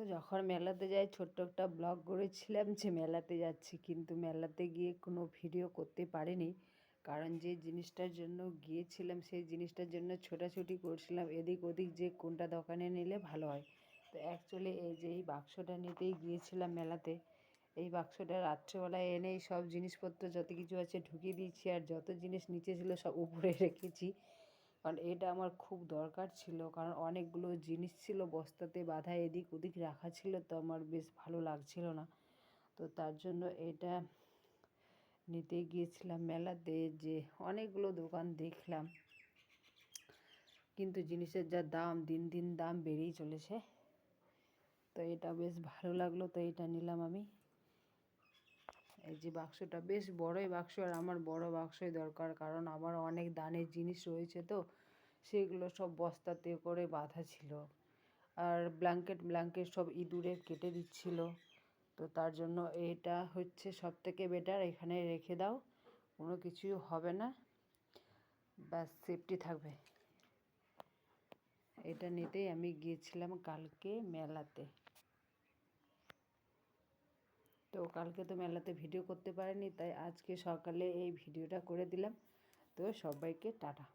তো যখন মেলাতে যাই ছোট্ট একটা ব্লগ করেছিলাম যে মেলাতে যাচ্ছি, কিন্তু মেলাতে গিয়ে কোনো ভিডিও করতে পারিনি। কারণ যে জিনিসটার জন্য গিয়েছিলাম সেই জিনিসটার জন্য ছোটাছুটি করছিলাম এদিক ওদিক, যে কোনটা দোকানে নিলে ভালো হয়। তো অ্যাকচুয়ালি এই যে এই বাক্সটা নিতেই গিয়েছিলাম মেলাতে। এই বাক্সটা রাত্রেবেলায় এনেই সব জিনিসপত্র যত কিছু আছে ঢুকিয়ে দিয়েছি, আর যত জিনিস নিচে ছিল সব উপরে রেখেছি। কারণ এটা আমার খুব দরকার ছিল, কারণ অনেকগুলো জিনিস ছিল বস্তাতে বাঁধা, এদিক ওদিক রাখা ছিল, তো আমার বেশ ভালো লাগছিল না। তো তার জন্য এটা নিতে গিয়েছিলাম মেলাতে। যে অনেকগুলো দোকান দেখলাম, কিন্তু জিনিসের যা দাম, দিন দিন দাম বেড়েই চলেছে। তো এটা বেশ ভালো লাগলো, তো এটা নিলাম আমি। এই যে বাক্সটা বেশ বড়ই বাক্স, আর আমার বড় বাক্সই দরকার, কারণ আমার অনেক দানের জিনিস রয়েছে, তো সেগুলো সব বস্তাতে করে বাঁধা ছিল। আর ব্ল্যাঙ্কেট সব ইঁদুরে কেটে দিচ্ছিল। তো তার জন্য এটা হচ্ছে সবথেকে বেটার, এখানে রেখে দাও, কোনো কিছুই হবে না, ব্যাস সেফটি থাকবে। এটা নিতেই আমি গিয়েছিলাম কালকে মেলাতে। তো কালকে তো মেলাতে ভিডিও করতে পারিনি, তাই আজকে সকালে এই ভিডিওটা করে দিলাম। তো সবাইকে টাটা।